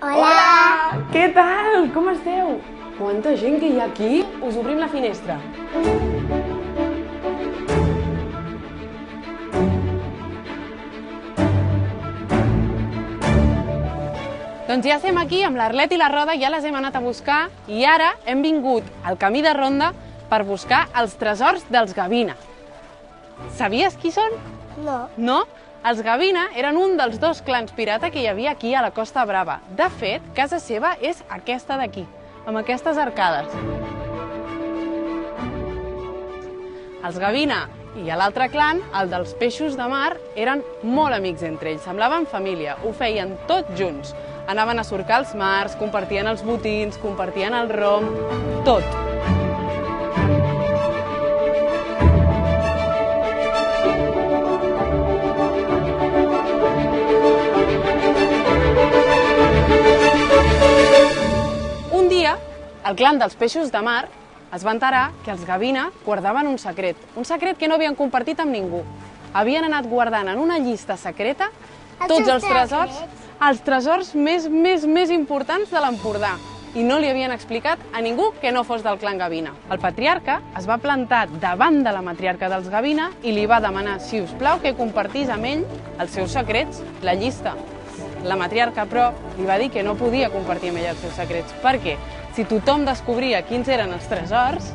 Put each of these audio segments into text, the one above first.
Hola! Què tal? Com esteu? Quanta gent que hi ha aquí! Us obrim la finestra. Doncs ja estem aquí amb l'Arlet i la Roda, ja les hem anat a buscar i ara hem vingut al camí de ronda per buscar els tresors dels Gavina. Sabies qui són? No. No? Els Gavina eren un dels dos clans pirata que hi havia aquí a la Costa Brava. De fet, casa seva és aquesta d'aquí, amb aquestes arcades. Els Gavina i l'altre clan, el dels peixos de mar, eren molt amics entre ells, semblaven família, ho feien tot junts. Anaven a surcar els mars, compartien els botins, compartien el rom, tot. Un dia, el clan dels peixos de mar es va enterar que els Gavina guardaven un secret que no havien compartit amb ningú. Havien anat guardant en una llista secreta tots els tresors més importants de l'Empordà i no li havien explicat a ningú que no fos del clan Gavina. El patriarca es va plantar davant de la matriarca dels Gavina i li va demanar, si us plau, que compartís amb ell els seus secrets, la llista. La matriarca, però, li va dir que no podia compartir amb ella els seus secrets. Per què? Si tothom descobria quins eren els tresors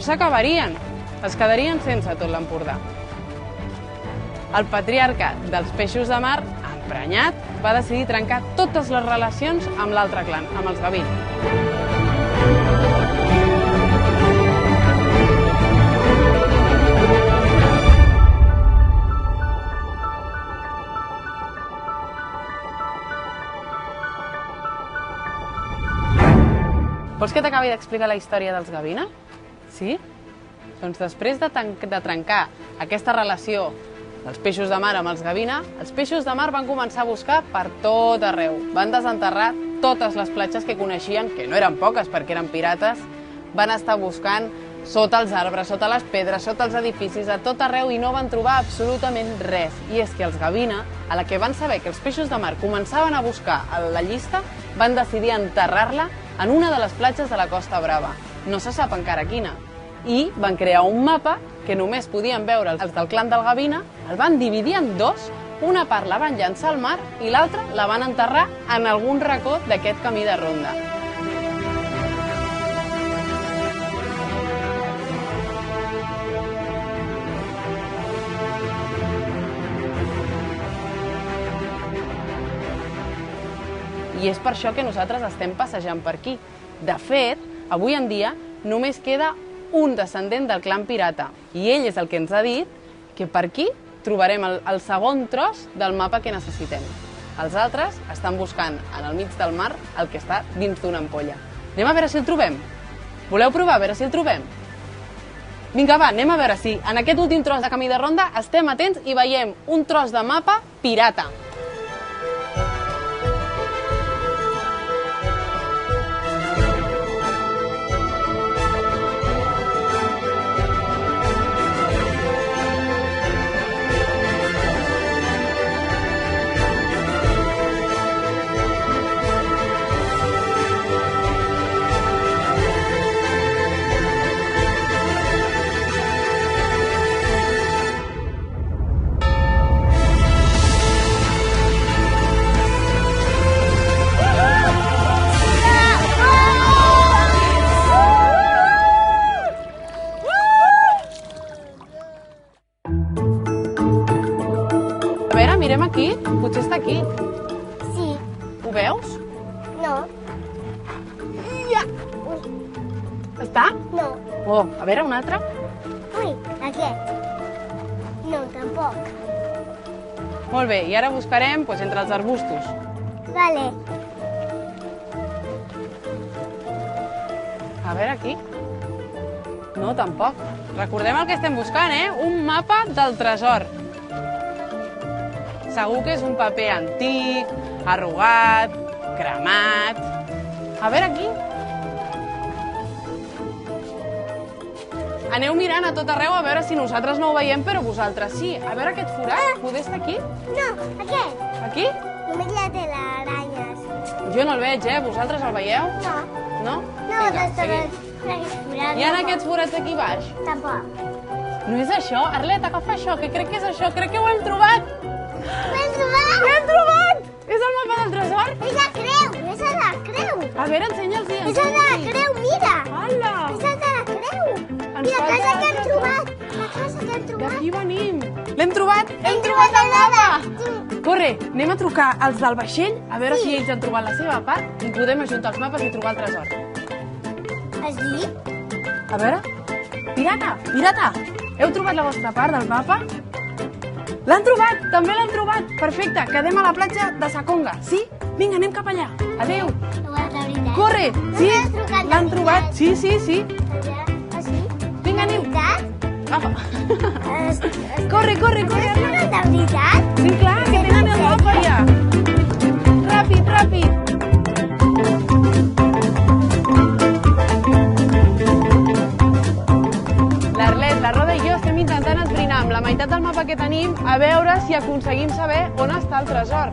s'acabarien, es quedarien sense tot l'Empordà. El patriarca dels peixos de mar, emprenyat, va decidir trencar totes les relacions amb l'altre clan, amb els Gavina. Vols que t'acabi d'explicar la història dels Gavina? Sí? Doncs després de trencar aquesta relació dels peixos de mar amb els Gavina, els peixos de mar van començar a buscar per tot arreu. Van desenterrar totes les platges que coneixien, que no eren poques perquè eren pirates, van estar buscant sota els arbres, sota les pedres, sota els edificis, a tot arreu i no van trobar absolutament res. I és que els Gavina, a la que van saber que els peixos de mar començaven a buscar a la llista, van decidir enterrar-la en una de les platges de la Costa Brava. No se sap encara quina. I van crear un mapa que només podien veure els del clan del Gavina, el van dividir en dos, una part la van llançar al mar i l'altra la van enterrar en algun racó d'aquest camí de ronda. I és per això que nosaltres estem passejant per aquí. De fet, avui en dia només queda un descendent del clan pirata i ell és el que ens ha dit que per aquí trobarem el segon tros del mapa que necessitem. Els altres estan buscant en el mig del mar el que està dins d'una ampolla. Anem a veure si el trobem? Voleu provar a veure si el trobem? Vinga, va, anem a veure si en aquest últim tros de camí de ronda estem atents i veiem un tros de mapa pirata. A veure, mirem aquí. Potser està aquí. Sí. Ho veus? No. Ja! Està? No. Oh, a veure, un altre. Ui, aquest. No, tampoc. Molt bé, i ara buscarem entre els arbustos. Vale. A veure, aquí. No, tampoc. Recordem el que estem buscant, Un mapa del tresor. Segur que és un paper antic, arrugat, cremat... A veure, aquí. Aneu mirant a tot arreu a veure si nosaltres no ho veiem, però vosaltres sí. A veure aquest forat, poder estar aquí? No, aquest. Aquí? Només la telaranyes. Jo no el veig, Vosaltres el veieu? No. No? No, Vinga, de seguim. forats. Hi ha aquests forats aquí baix? Tampoc. No és això? Arlet, agafa això, que crec que és això. Crec que ho hem trobat. L'hem trobat! L'hem trobat! És el mapa del tresor? És la creu, és la creu. A veure, ensenya'ls-hi. És el de la creu, mira. Hola! És el de la creu. Ens I la falta casa que hem l'altre. trobat. La casa que hem trobat. D'aquí venim. L'hem trobat! Hem trobat el mapa. Corre, anem a trucar als del vaixell a veure si ells han trobat la seva part i podem ajuntar els mapes i trobar el tresor. Has dit? A veure... Pirata! Pirata! Heu trobat la vostra part del mapa? L'han trobat! També l'han trobat! Perfecte, quedem a la platja de Saconga, sí? Vinga, anem cap allà. Adéu! No, de veritat. Corre! Sí, l'has trucat de l'han trobat. veritat? Sí, sí, sí. Ah, sí? Vinga, anem. Veritat? Agafa. Has Corre, corre, corre. trucat de veritat? Sí, clar, que tenen el mapa ja. Ràpid, ràpid. L'Arlet, la Roda i jo estem intentant esbrinar amb la meitat del mapa que tenim a veure si aconseguim saber on està el tresor.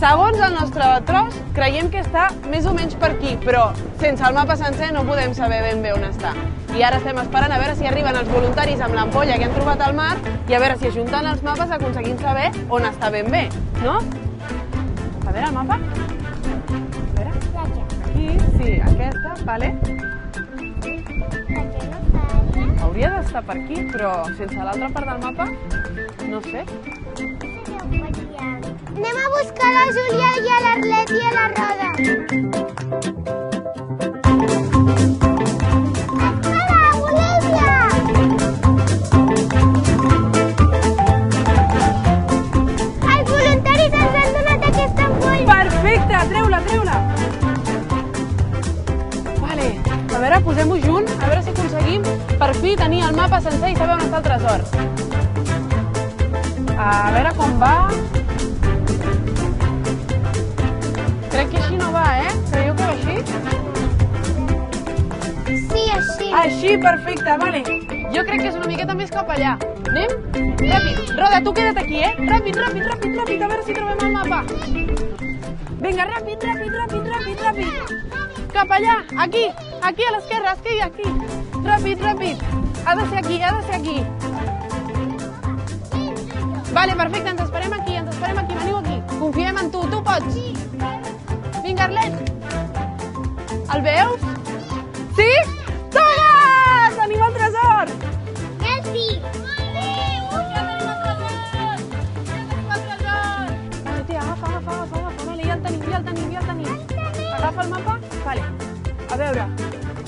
Segons el nostre tros, creiem que està més o menys per aquí, però sense el mapa sencer no podem saber ben bé on està. I ara estem esperant a veure si arriben els voluntaris amb l'ampolla que hem trobat al mar i a veure si ajuntant els mapes aconseguim saber on està ben bé, no? A veure el mapa. A veure. Aquí, sí, aquesta, vale. Hauria d'estar per aquí, però sense l'altra part del mapa, no sé. Anem a buscar la Júlia i a l'Arlet i a la Roda. Espera, Olivia! Els voluntaris ens han donat aquesta ampolla. Perfecte, treu-la, treu-la. Vale, a veure, posem-ho junt, a veure si aconseguim per fi tenir el mapa sencer i saber on està el tresor. A veure com va. Crec que així no va, Creieu que va així? Sí, així. Així, perfecte, vale. Jo crec que és una miqueta més cap allà. Anem? Ràpid. Roda, tu queda't aquí, Ràpid, ràpid, ràpid, ràpid, a veure si trobem el mapa. Vinga, ràpid, ràpid, ràpid, ràpid, ràpid. Cap allà, aquí, aquí a l'esquerra, aquí. Ràpid, ràpid. Ha de ser aquí, ha de ser aquí. Vale, perfecte, ens esperem aquí, veniu aquí. Confiem en tu, tu pots. Vinga, Arlet. El veus? Sí? Toma! Tenim el tresor! Ja el tinc. Ja tenim el tresor! Vale, tia, agafa. Vale, ja el tenim. Agafa el mapa? Vale. A veure,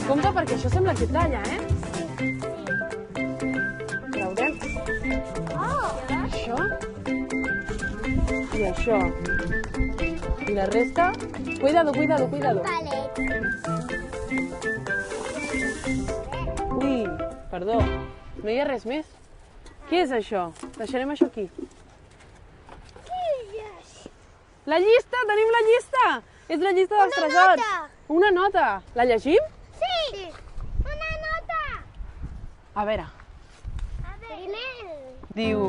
compte perquè això sembla que talla, Traurem això i això. I la resta... Cuidado. Vale. Ui, perdó, no hi ha res més. Què és això? Deixarem això aquí. La llista! Tenim la llista! És la llista dels tresors. Una nota! La llegim? Sí. Una nota. A veure, Primer. diu...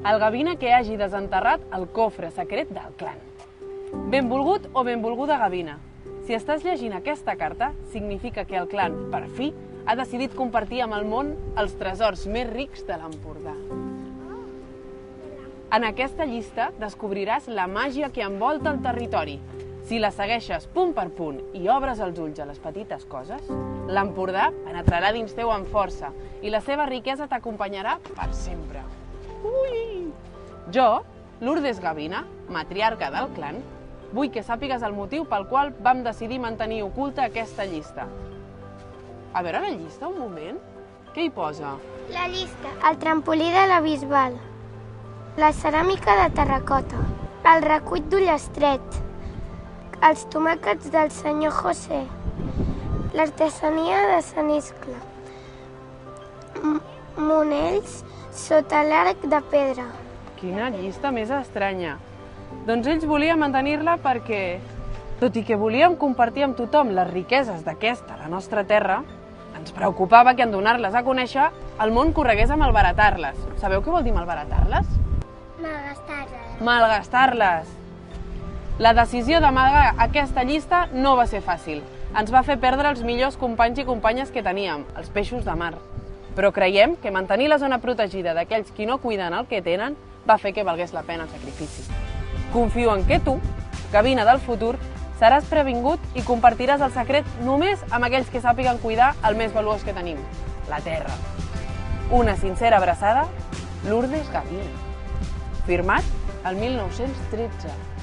El Gavina que hagi desenterrat el cofre secret del clan. Benvolgut o benvolguda Gavina. Si estàs llegint aquesta carta, significa que el clan, per fi, ha decidit compartir amb el món els tresors més rics de l'Empordà. En aquesta llista descobriràs la màgia que envolta el territori. Si la segueixes punt per punt i obres els ulls a les petites coses, l'Empordà penetrarà dins teu amb força i la seva riquesa t'acompanyarà per sempre. Ui! Jo, Lourdes Gavina, matriarca del clan, vull que sàpigues el motiu pel qual vam decidir mantenir oculta aquesta llista. A veure la llista, un moment. Què hi posa? La llista. El trampolí de la Bisbal. La ceràmica de terracota. El recull d'Ullestret. Els tomàquets del senyor José. L'artesania de Sant Iscle. Monells sota l'arc de pedra. Quina llista més estranya. Doncs ells volien mantenir-la perquè, tot i que volíem compartir amb tothom les riqueses d'aquesta, la nostra terra, ens preocupava que en donar-les a conèixer el món corregués a malbaratar-les. Sabeu què vol dir malbaratar-les? Malgastar-les. Malgastar-les. La decisió d'amagar aquesta llista no va ser fàcil. Ens va fer perdre els millors companys i companyes que teníem, els peixos de mar. Però creiem que mantenir la zona protegida d'aquells qui no cuiden el que tenen va fer que valgués la pena el sacrifici. Confio en que tu, gavina del futur, seràs previngut i compartiràs el secret només amb aquells que sàpiguen cuidar el més valuós que tenim, la terra. Una sincera abraçada, Lourdes Gavina. Firmat el 1913.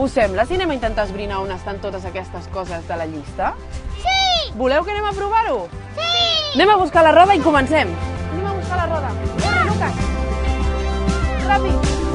Us sembla si anem a intentar esbrinar on estan totes aquestes coses de la llista? Sí! Voleu que anem a provar-ho? Sí! Anem a buscar la roba i comencem. Anem a buscar la roba. Corre, Lucas! Ràpid!